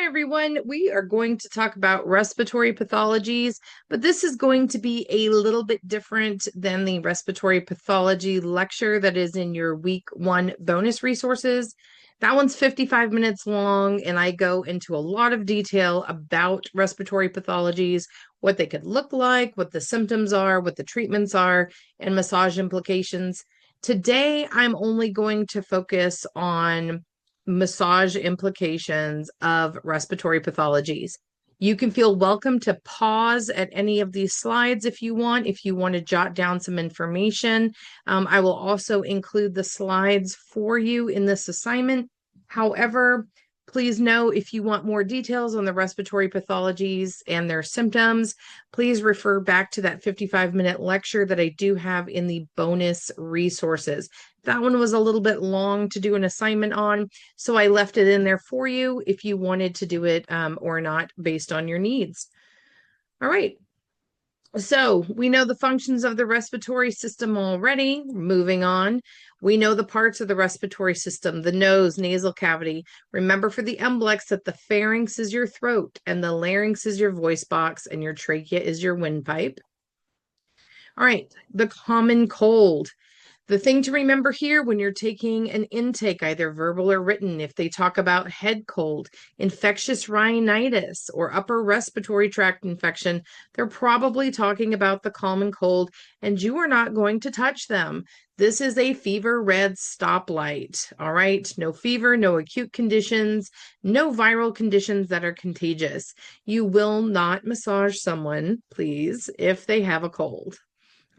Hi, everyone. We are going to talk about respiratory pathologies, but this is going to be a little bit different than the respiratory pathology lecture that is in your week 1 bonus resources. That one's 55 minutes long, and I go into a lot of detail about respiratory pathologies, what they could look like, what the symptoms are, what the treatments are, and massage implications. Today, I'm only going to focus on massage implications of respiratory pathologies. You can feel welcome to pause at any of these slides if you want to jot down some information. I will also include the slides for you in this assignment. However, please know if you want more details on the respiratory pathologies and their symptoms, please refer back to that 55-minute lecture that I do have in the bonus resources. That one was a little bit long to do an assignment on, so I left it in there for you if you wanted to do it or not based on your needs. All right. So we know the functions of the respiratory system already. Moving on, we know the parts of the respiratory system, the nose, nasal cavity. Remember for the MBLEX that the pharynx is your throat and the larynx is your voice box and your trachea is your windpipe. All right, the common cold. The thing to remember here when you're taking an intake, either verbal or written, if they talk about head cold, infectious rhinitis, or upper respiratory tract infection, they're probably talking about the common cold, and you are not going to touch them. This is a fever red stoplight, all right? No fever, no acute conditions, no viral conditions that are contagious. You will not massage someone, please, if they have a cold.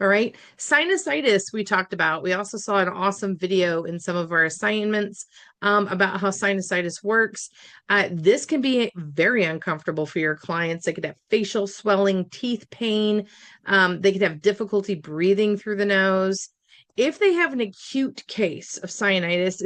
All right. Sinusitis, we talked about. We also saw an awesome video in some of our assignments about how sinusitis works. This can be very uncomfortable for your clients. They could have facial swelling, teeth pain. They could have difficulty breathing through the nose. If they have an acute case of sinusitis,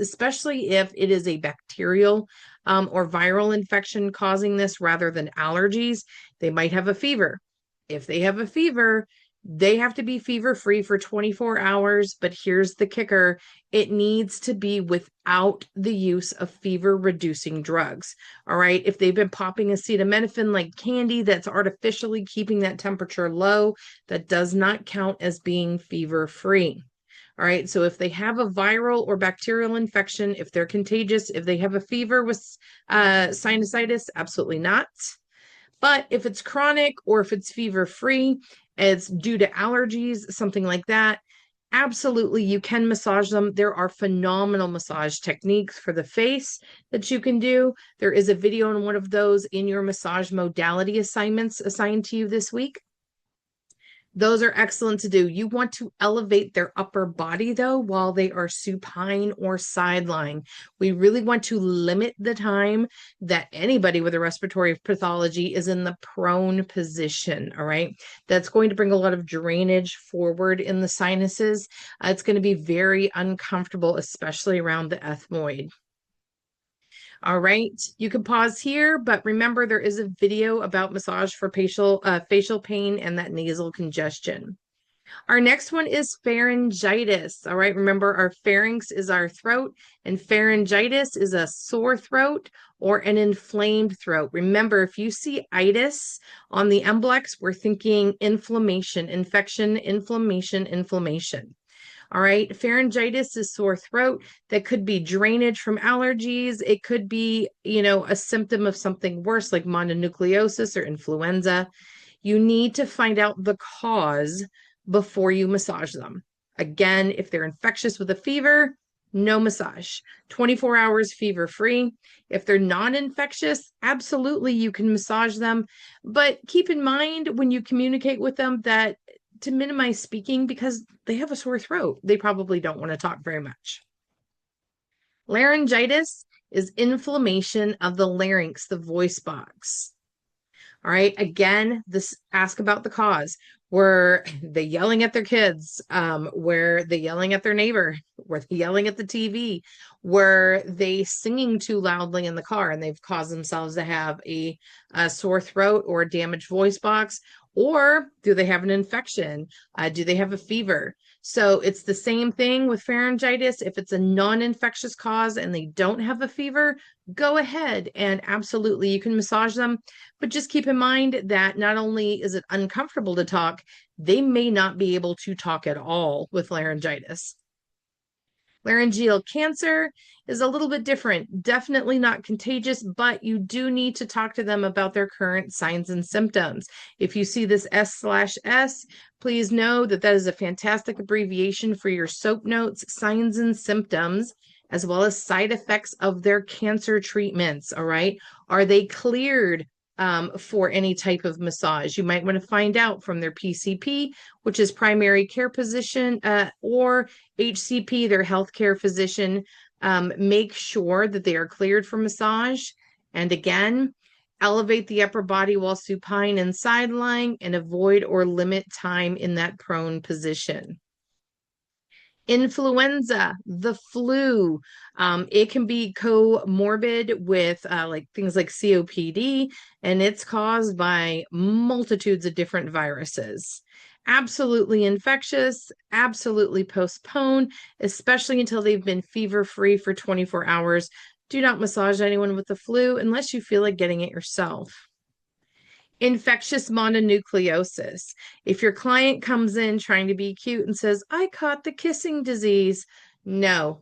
especially if it is a bacterial or viral infection causing this rather than allergies, they might have a fever. If they have a fever, they have to be fever-free for 24 hours. But here's the kicker. It needs to be without the use of fever-reducing drugs. All right. If they've been popping acetaminophen like candy that's artificially keeping that temperature low, that does not count as being fever-free. All right. So if they have a viral or bacterial infection, if they're contagious, if they have a fever with sinusitis, absolutely not. But if it's chronic or if it's fever-free, it's due to allergies, something like that, absolutely you can massage them. There are phenomenal massage techniques for the face that you can do. There is a video on one of those in your massage modality assignments assigned to you this week. Those are excellent to do. You want to elevate their upper body, though, while they are supine or sideline. We really want to limit the time that anybody with a respiratory pathology is in the prone position, all right? That's going to bring a lot of drainage forward in the sinuses. It's going to be very uncomfortable, especially around the ethmoid. All right, you can pause here, but remember there is a video about massage for facial pain and that nasal congestion. Our next one is pharyngitis. All right, remember our pharynx is our throat and pharyngitis is a sore throat or an inflamed throat. Remember, if you see itis on the MBLEX, we're thinking inflammation, infection, inflammation, inflammation. All right. Pharyngitis is sore throat. That could be drainage from allergies. It could be, a symptom of something worse like mononucleosis or influenza. You need to find out the cause before you massage them. Again, if they're infectious with a fever, no massage. 24 hours fever free. If they're non-infectious, absolutely you can massage them. But keep in mind when you communicate with them that to minimize speaking because they have a sore throat. They probably don't want to talk very much. Laryngitis is inflammation of the larynx, the voice box. All right. Again, ask about the cause. Were they yelling at their kids? Were they yelling at their neighbor? Were they yelling at the TV? Were they singing too loudly in the car and they've caused themselves to have a sore throat or a damaged voice box? Or do they have an infection? Do they have a fever? So it's the same thing with pharyngitis. If it's a non-infectious cause and they don't have a fever, go ahead and absolutely you can massage them. But just keep in mind that not only is it uncomfortable to talk, they may not be able to talk at all with laryngitis. Laryngeal cancer is a little bit different. Definitely not contagious, but you do need to talk to them about their current signs and symptoms. If you see this S/S, please know that that is a fantastic abbreviation for your SOAP notes, signs and symptoms, as well as side effects of their cancer treatments. All right. Are they cleared for any type of massage? You might want to find out from their PCP, which is primary care physician, or HCP, their healthcare physician. Make sure that they are cleared for massage. And again, elevate the upper body while supine and side lying and avoid or limit time in that prone position. Influenza, the flu. It can be comorbid with like things like COPD, and it's caused by multitudes of different viruses. Absolutely infectious, absolutely postpone, especially until they've been fever-free for 24 hours. Do not massage anyone with the flu unless you feel like getting it yourself. Infectious mononucleosis. If your client comes in trying to be cute and says, I caught the kissing disease, no.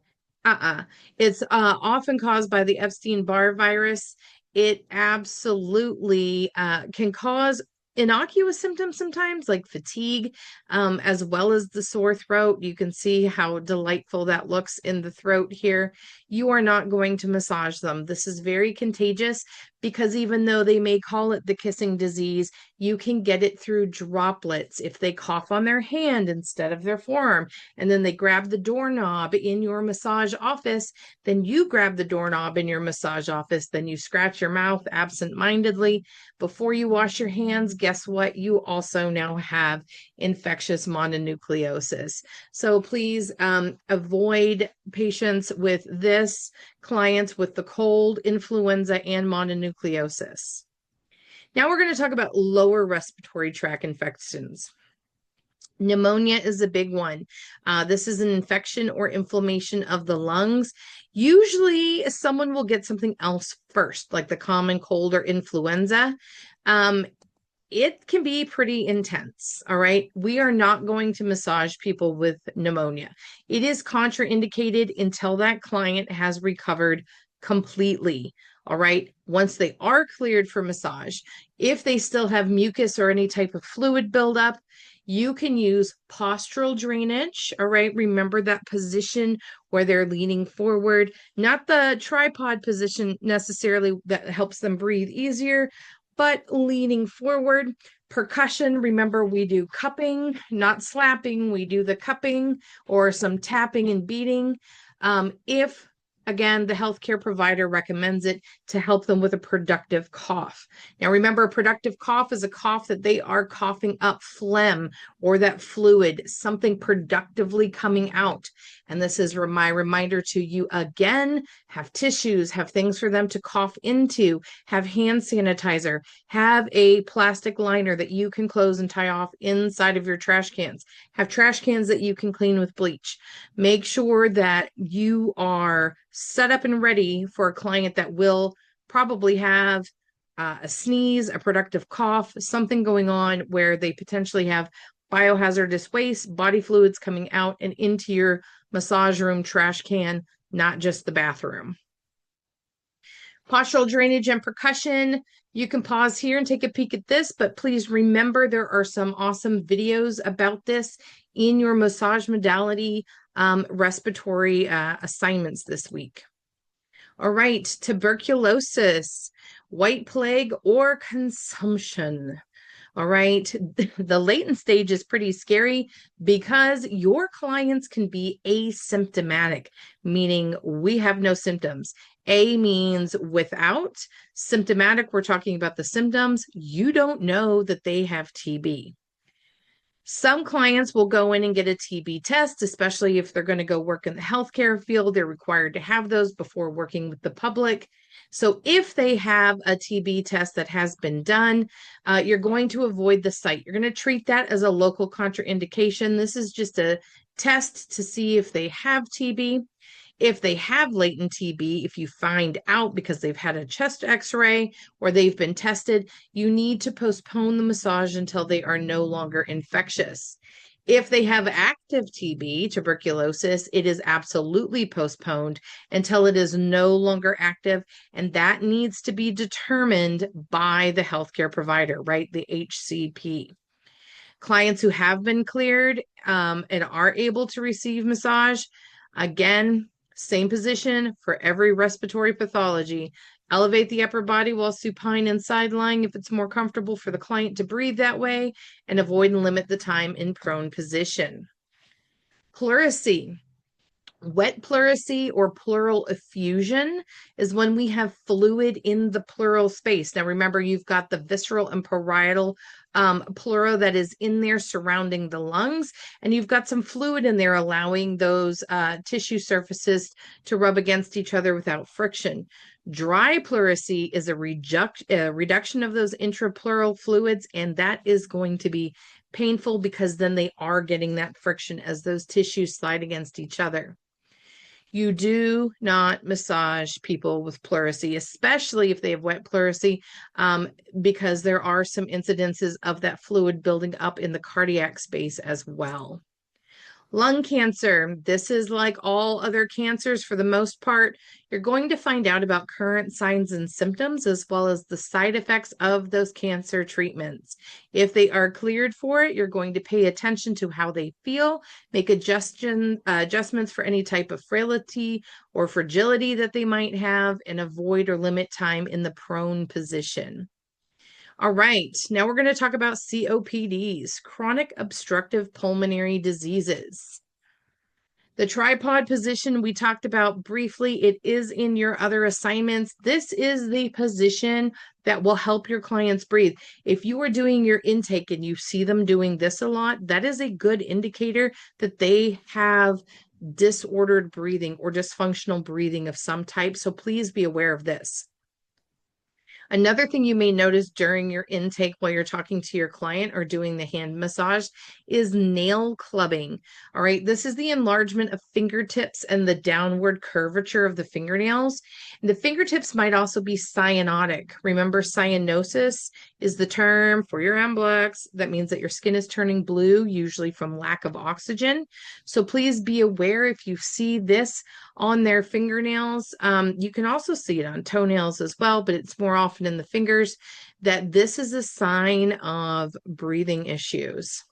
It's often caused by the Epstein-Barr virus. It absolutely can cause innocuous symptoms sometimes, like fatigue, as well as the sore throat. You can see how delightful that looks in the throat here. You are not going to massage them. This is very contagious because even though they may call it the kissing disease, you can get it through droplets. If they cough on their hand instead of their forearm, and then they grab the doorknob in your massage office, then you grab the doorknob in your massage office, then you scratch your mouth absent-mindedly. Before you wash your hands, guess what? You also now have infectious mononucleosis. So please avoid patients with this, clients with the cold, influenza, and mononucleosis. Now we're going to talk about lower respiratory tract infections. Pneumonia is a big one. This is an infection or inflammation of the lungs. Usually, someone will get something else first, like the common cold or influenza. It can be pretty intense. All right. We are not going to massage people with pneumonia. It is contraindicated until that client has recovered completely. All right. Once they are cleared for massage, if they still have mucus or any type of fluid buildup, you can use postural drainage. All right. Remember that position where they're leaning forward, not the tripod position necessarily that helps them breathe easier, but leaning forward. Percussion, remember we do cupping, not slapping. We do the cupping or some tapping and beating. If again, the healthcare provider recommends it to help them with a productive cough. Now, remember, a productive cough is a cough that they are coughing up phlegm or that fluid, something productively coming out. And this is my reminder to you again, have tissues, have things for them to cough into, have hand sanitizer, have a plastic liner that you can close and tie off inside of your trash cans, have trash cans that you can clean with bleach. Make sure that you are set up and ready for a client that will probably have a sneeze, a productive cough, something going on where they potentially have biohazardous waste, body fluids coming out and into your massage room trash can, not just the bathroom. Postural drainage and percussion. You can pause here and take a peek at this, but please remember there are some awesome videos about this in your massage modality respiratory assignments this week. All right, tuberculosis, white plague, or consumption. All right, the latent stage is pretty scary because your clients can be asymptomatic, meaning we have no symptoms. A means without. Symptomatic, we're talking about the symptoms. You don't know that they have TB. Some clients will go in and get a TB test, especially if they're going to go work in the healthcare field. They're required to have those before working with the public. So if they have a TB test that has been done, you're going to avoid the site. You're going to treat that as a local contraindication. This is just a test to see if they have TB. If they have latent TB, if you find out because they've had a chest x-ray or they've been tested, you need to postpone the massage until they are no longer infectious. If they have active TB, tuberculosis, it is absolutely postponed until it is no longer active, and that needs to be determined by the healthcare provider, right? The HCP. Clients who have been cleared and are able to receive massage, again, same position for every respiratory pathology. Elevate the upper body while supine and side lying if it's more comfortable for the client to breathe that way, and avoid and limit the time in prone position. Pleurisy. Wet pleurisy or pleural effusion is when we have fluid in the pleural space. Now, remember, you've got the visceral and parietal pleura that is in there surrounding the lungs, and you've got some fluid in there allowing those tissue surfaces to rub against each other without friction. Dry pleurisy is a reduction of those intrapleural fluids, and that is going to be painful because then they are getting that friction as those tissues slide against each other. You do not massage people with pleurisy, especially if they have wet pleurisy, because there are some incidences of that fluid building up in the cardiac space as well. Lung cancer, this is like all other cancers for the most part. You're going to find out about current signs and symptoms as well as the side effects of those cancer treatments. If they are cleared for it, you're going to pay attention to how they feel, make adjustments for any type of frailty or fragility that they might have, and avoid or limit time in the prone position. All right, now we're going to talk about COPDs, chronic obstructive pulmonary diseases. The tripod position we talked about briefly, it is in your other assignments. This is the position that will help your clients breathe. If you are doing your intake and you see them doing this a lot, that is a good indicator that they have disordered breathing or dysfunctional breathing of some type. So please be aware of this. Another thing you may notice during your intake while you're talking to your client or doing the hand massage is nail clubbing. All right, this is the enlargement of fingertips and the downward curvature of the fingernails. And the fingertips might also be cyanotic. Remember, cyanosis is the term for your MBLEX. That means that your skin is turning blue, usually from lack of oxygen. So please be aware if you see this on their fingernails. You can also see it on toenails as well, but it's more often in the fingers, that this is a sign of breathing issues.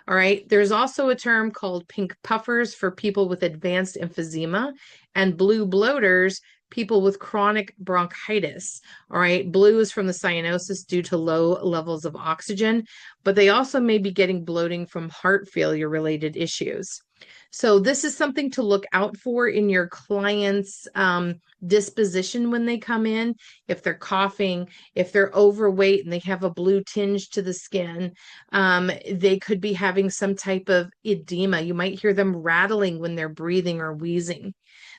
All right. There's also a term called pink puffers for people with advanced emphysema, and blue bloaters, people with chronic bronchitis. All right. Blue is from the cyanosis due to low levels of oxygen, but they also may be getting bloating from heart failure related issues. So this is something to look out for in your client's disposition when they come in. If they're coughing, if they're overweight and they have a blue tinge to the skin, they could be having some type of edema. You might hear them rattling when they're breathing or wheezing.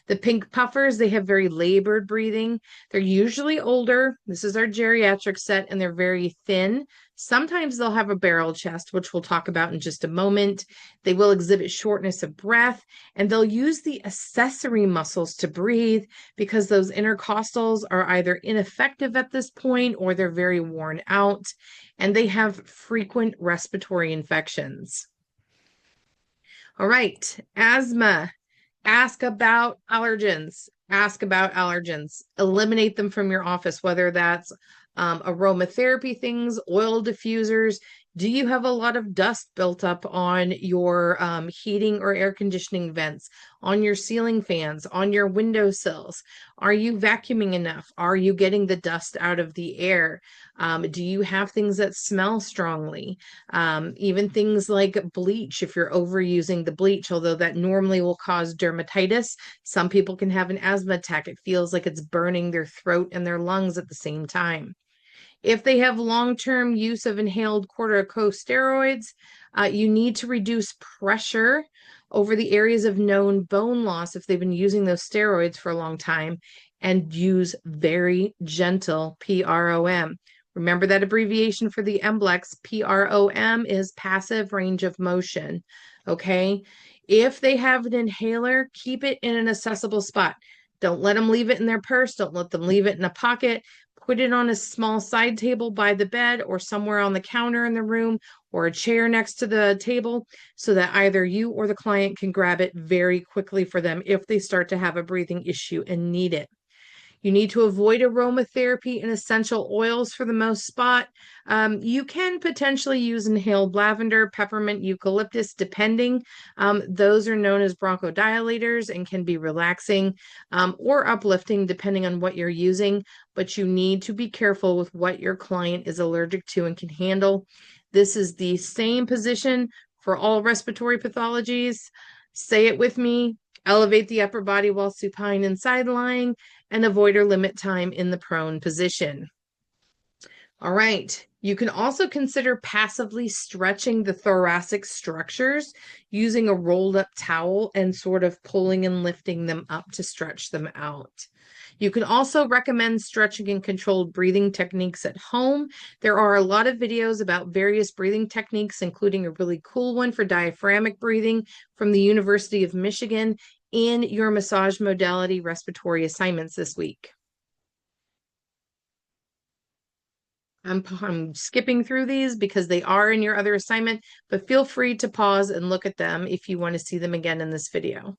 The pink puffers, they have very labored breathing. They're usually older. This is our geriatric set, and they're very thin. Sometimes they'll have a barrel chest, which we'll talk about in just a moment. They will exhibit shortness of breath, and they'll use the accessory muscles to breathe because those intercostals are either ineffective at this point or they're very worn out, and they have frequent respiratory infections. All right, asthma. Ask about allergens. Ask about allergens. Eliminate them from your office, whether that's aromatherapy things, oil diffusers. Do you have a lot of dust built up on your heating or air conditioning vents, on your ceiling fans, on your windowsills? Are you vacuuming enough? Are you getting the dust out of the air? Do you have things that smell strongly? Even things like bleach, if you're overusing the bleach, although that normally will cause dermatitis, some people can have an asthma attack. It feels like it's burning their throat and their lungs at the same time. If they have long-term use of inhaled corticosteroids, you need to reduce pressure over the areas of known bone loss if they've been using those steroids for a long time, and use very gentle PROM. Remember that abbreviation for the MBLEX. PROM is passive range of motion. Okay. If they have an inhaler, keep it in an accessible spot. Don't let them leave it in their purse. Don't let them leave it in a pocket. Put it on a small side table by the bed or somewhere on the counter in the room or a chair next to the table so that either you or the client can grab it very quickly for them if they start to have a breathing issue and need it. You need to avoid aromatherapy and essential oils for the most spot. You can potentially use inhaled lavender, peppermint, eucalyptus, depending. Those are known as bronchodilators and can be relaxing or uplifting, depending on what you're using. But you need to be careful with what your client is allergic to and can handle. This is the same position for all respiratory pathologies. Say it with me. Elevate the upper body while supine and side lying, and avoid or limit time in the prone position. All right. You can also consider passively stretching the thoracic structures using a rolled up towel and sort of pulling and lifting them up to stretch them out. You can also recommend stretching and controlled breathing techniques at home. There are a lot of videos about various breathing techniques, including a really cool one for diaphragmatic breathing from the University of Michigan in your massage modality respiratory assignments this week. I'm skipping through these because they are in your other assignment, but feel free to pause and look at them if you want to see them again in this video.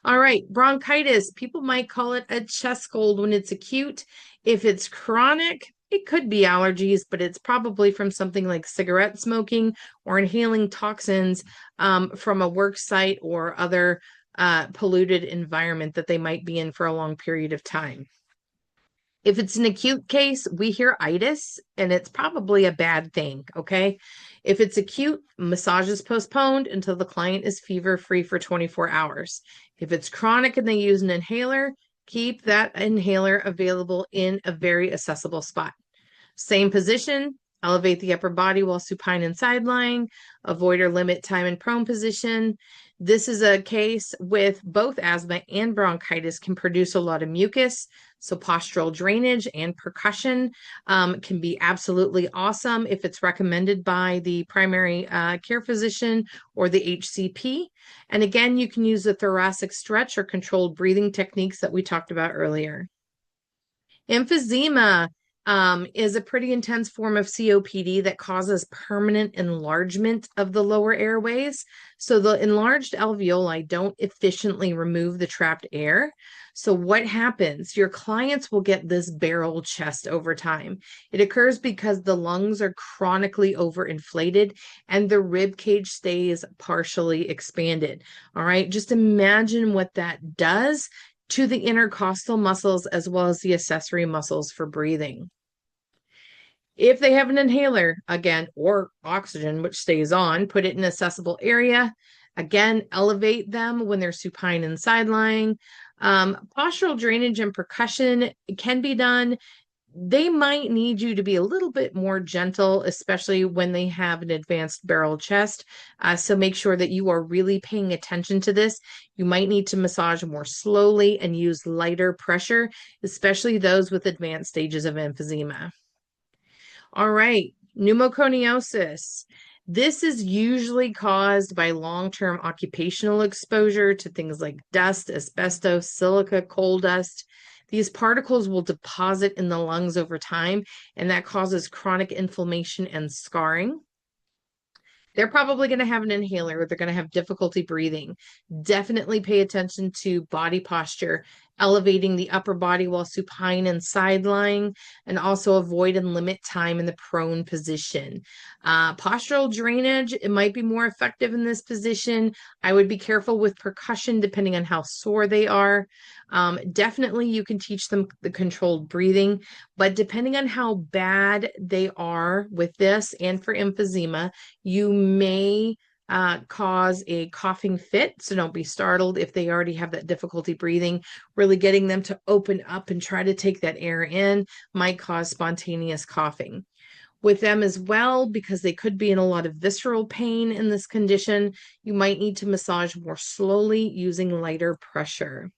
All right, bronchitis. People might call it a chest cold when it's acute. If it's chronic, it could be allergies, but it's probably from something like cigarette smoking or inhaling toxins from a work site or other polluted environment that they might be in for a long period of time. If it's an acute case, we hear itis, and it's probably a bad thing, okay? If it's acute, massage is postponed until the client is fever-free for 24 hours. If it's chronic and they use an inhaler, keep that inhaler available in a very accessible spot. Same position, elevate the upper body while supine and side lying, avoid or limit time in prone position. This is a case with both asthma and bronchitis can produce a lot of mucus. So postural drainage and percussion can be absolutely awesome if it's recommended by the primary care physician or the HCP. And again, you can use the thoracic stretch or controlled breathing techniques that we talked about earlier. Emphysema is a pretty intense form of COPD that causes permanent enlargement of the lower airways. So the enlarged alveoli don't efficiently remove the trapped air. So what happens? Your clients will get this barrel chest over time. It occurs because the lungs are chronically overinflated and the rib cage stays partially expanded. All right, just imagine what that does to the intercostal muscles as well as the accessory muscles for breathing. If they have an inhaler, again, or oxygen, which stays on, put it in an accessible area. Again, elevate them when they're supine and side lying. Postural drainage and percussion can be done. They might need you to be a little bit more gentle, especially when they have an advanced barrel chest. So make sure that you are really paying attention to this. You might need to massage more slowly and use lighter pressure, especially those with advanced stages of emphysema. All right, pneumoconiosis. This is usually caused by long-term occupational exposure to things like dust, asbestos, silica, coal dust. These particles will deposit in the lungs over time, and that causes chronic inflammation and scarring. They're probably going to have an inhaler or they're going to have difficulty breathing. Definitely pay attention to body posture, elevating the upper body while supine and side lying, and also avoid and limit time in the prone position. Postural drainage, it might be more effective in this position. I would be careful with percussion depending on how sore they are. Definitely you can teach them the controlled breathing, but depending on how bad they are with this and for emphysema, you may cause a coughing fit. So don't be startled if they already have that difficulty breathing. Really getting them to open up and try to take that air in might cause spontaneous coughing. With them as well, because they could be in a lot of visceral pain in this condition, you might need to massage more slowly using lighter pressure.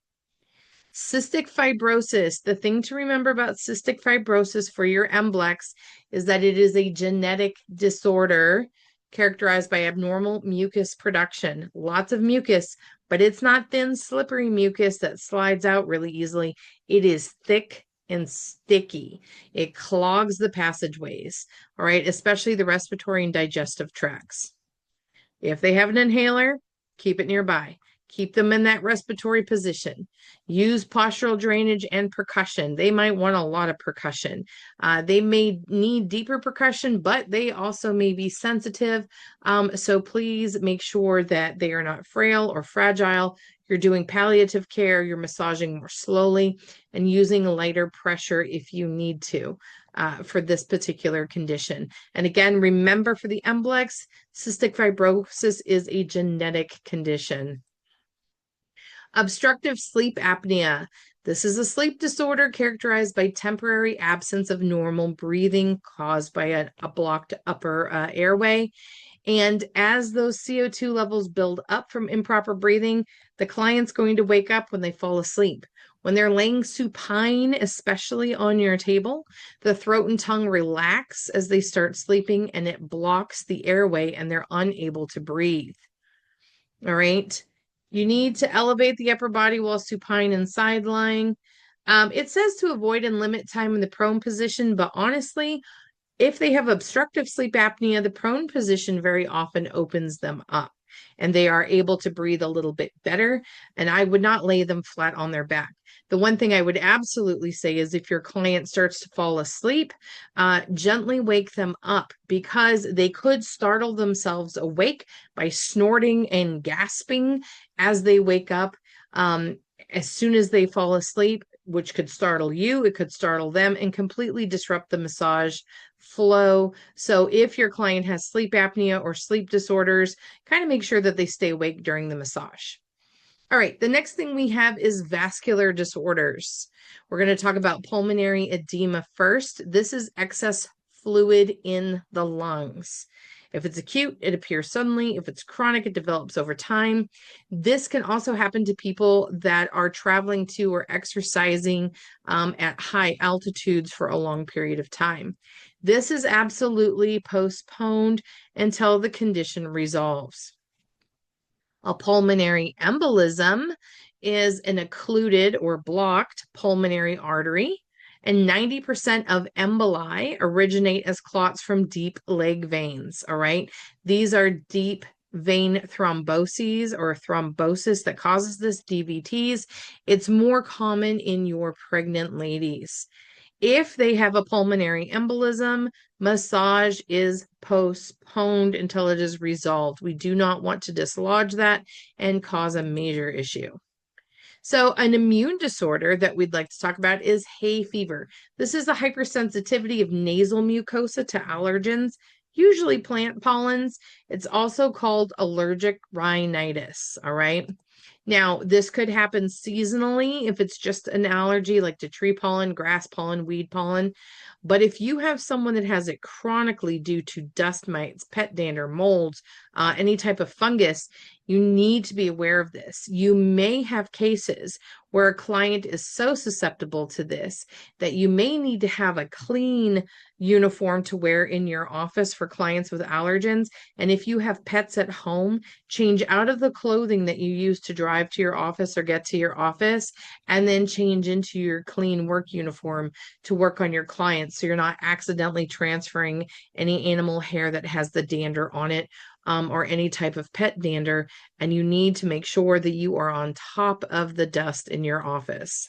Cystic fibrosis. The thing to remember about cystic fibrosis for your MBLEX is that it is a genetic disorder characterized by abnormal mucus production. Lots of mucus, but it's not thin, slippery mucus that slides out really easily. It is thick and sticky. It clogs the passageways, all right, especially the respiratory and digestive tracts. If they have an inhaler, keep it nearby. Keep them in that respiratory position. Use postural drainage and percussion. They might want a lot of percussion. They may need deeper percussion, but they also may be sensitive. So please make sure that they are not frail or fragile. You're doing palliative care, you're massaging more slowly and using lighter pressure if you need to for this particular condition. And again, remember for the MBLEX, cystic fibrosis is a genetic condition. Obstructive sleep apnea. This is a sleep disorder characterized by temporary absence of normal breathing caused by a blocked upper airway. And as those CO2 levels build up from improper breathing, the client's going to wake up when they fall asleep. When they're laying supine, especially on your table, the throat and tongue relax as they start sleeping and it blocks the airway and they're unable to breathe. All right. You need to elevate the upper body while supine and side lying. It says to avoid and limit time in the prone position, but honestly, if they have obstructive sleep apnea, the prone position very often opens them up and they are able to breathe a little bit better. And I would not lay them flat on their back. The one thing I would absolutely say is if your client starts to fall asleep, gently wake them up because they could startle themselves awake by snorting and gasping as they wake up. As soon as they fall asleep, which could startle you, it could startle them and completely disrupt the massage flow. So if your client has sleep apnea or sleep disorders, kind of make sure that they stay awake during the massage. All right, the next thing we have is vascular disorders. We're going to talk about pulmonary edema first. This is excess fluid in the lungs. If it's acute, it appears suddenly. If it's chronic, it develops over time. This can also happen to people that are traveling to or exercising at high altitudes for a long period of time. This is absolutely postponed until the condition resolves. A pulmonary embolism is an occluded or blocked pulmonary artery, and 90% of emboli originate as clots from deep leg veins. All right. These are deep vein thromboses or thrombosis that causes this, DVTs. It's more common in your pregnant ladies. If they have a pulmonary embolism, massage is postponed until it is resolved. We do not want to dislodge that and cause a major issue. So an immune disorder that we'd like to talk about is hay fever. This is a hypersensitivity of nasal mucosa to allergens, usually plant pollens. It's also called allergic rhinitis, all right? Now, this could happen seasonally if it's just an allergy like to tree pollen, grass pollen, weed pollen. But if you have someone that has it chronically due to dust mites, pet dander, molds, any type of fungus, you need to be aware of this. You may have cases where a client is so susceptible to this that you may need to have a clean uniform to wear in your office for clients with allergens. And if you have pets at home, change out of the clothing that you use to drive to your office or get to your office, and then change into your clean work uniform to work on your clients so you're not accidentally transferring any animal hair that has the dander on it. Or any type of pet dander, and you need to make sure that you are on top of the dust in your office.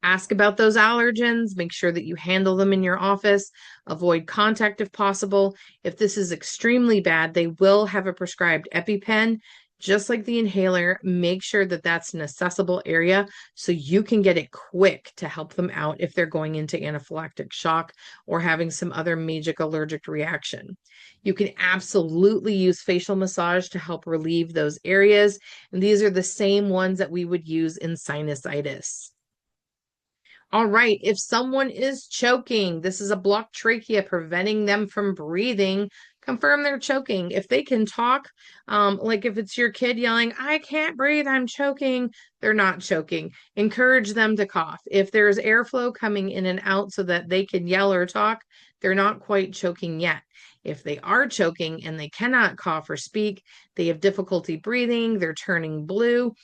Ask about those allergens, make sure that you handle them in your office, avoid contact if possible. If this is extremely bad, they will have a prescribed EpiPen. just like the inhaler, make sure that that's an accessible area so you can get it quick to help them out if they're going into anaphylactic shock or having some other major allergic reaction. You can absolutely use facial massage to help relieve those areas. And these are the same ones that we would use in sinusitis. All right, if someone is choking, this is a blocked trachea preventing them from breathing. Confirm they're choking. If they can talk, like if it's your kid yelling, I can't breathe, I'm choking, they're not choking. Encourage them to cough. If there's airflow coming in and out so that they can yell or talk, they're not quite choking yet. If they are choking and they cannot cough or speak, they have difficulty breathing, they're turning blue,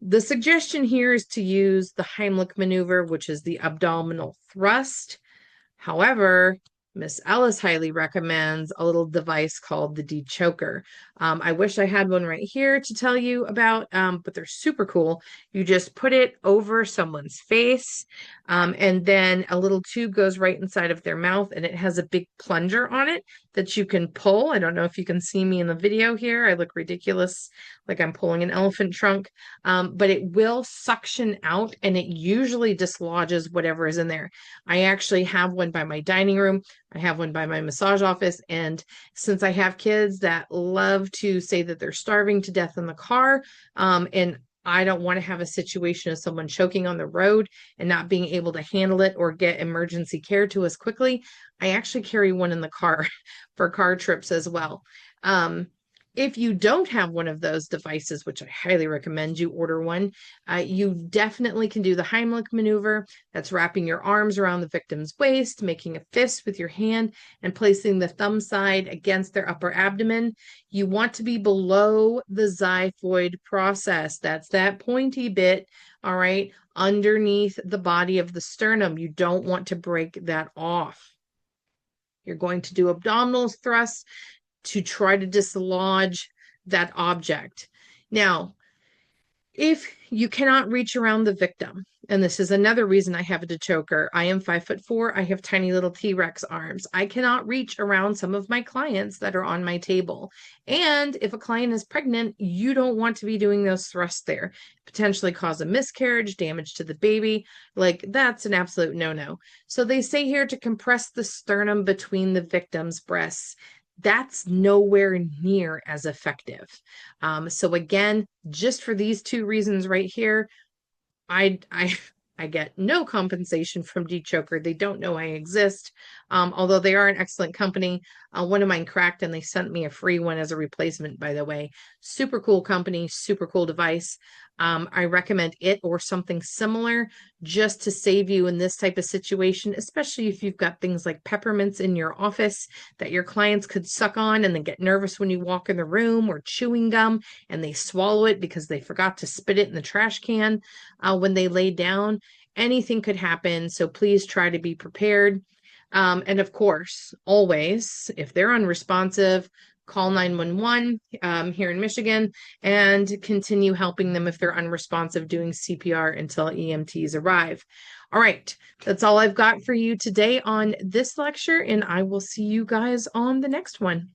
the suggestion here is to use the Heimlich maneuver, which is the abdominal thrust. However, Miss Ellis highly recommends a little device called the dechoker. I wish I had one right here to tell you about, but they're super cool. You just put it over someone's face, and then a little tube goes right inside of their mouth, and it has a big plunger on it that you can pull. I don't know if you can see me in the video here. I look ridiculous, like I'm pulling an elephant trunk, but it will suction out, and it usually dislodges whatever is in there. I actually have one by my dining room. I have one by my massage office. And since I have kids that love to say that they're starving to death in the car, and I don't want to have a situation of someone choking on the road and not being able to handle it or get emergency care to us quickly, I actually carry one in the car for car trips as well. If you don't have one of those devices, which I highly recommend you order one, you definitely can do the Heimlich maneuver. That's wrapping your arms around the victim's waist, making a fist with your hand, and placing the thumb side against their upper abdomen. You want to be below the xiphoid process. That's that pointy bit, all right, underneath the body of the sternum. You don't want to break that off. You're going to do abdominal thrusts to try to dislodge that object. Now, if you cannot reach around the victim, and this is another reason I have a dechoker. I am 5'4". I have tiny little T-Rex arms. I cannot reach around some of my clients that are on my table. And if a client is pregnant, you don't want to be doing those thrusts there. Potentially cause a miscarriage, damage to the baby. Like that's an absolute no-no. So they say here to compress the sternum between the victim's breasts. That's nowhere near as effective. So again, just for these two reasons right here, I I get no compensation from Dechoker. They don't know I exist, although they are an excellent company. One of mine cracked and they sent me a free one as a replacement, by the way. Super cool company, super cool device. I recommend it or something similar just to save you in this type of situation, especially if you've got things like peppermints in your office that your clients could suck on and then get nervous when you walk in the room, or chewing gum and they swallow it because they forgot to spit it in the trash can when they lay down. Anything could happen, so please try to be prepared. And of course, always, if they're unresponsive, call 911 here in Michigan and continue helping them if they're unresponsive, doing CPR until EMTs arrive. All right, that's all I've got for you today on this lecture, and I will see you guys on the next one.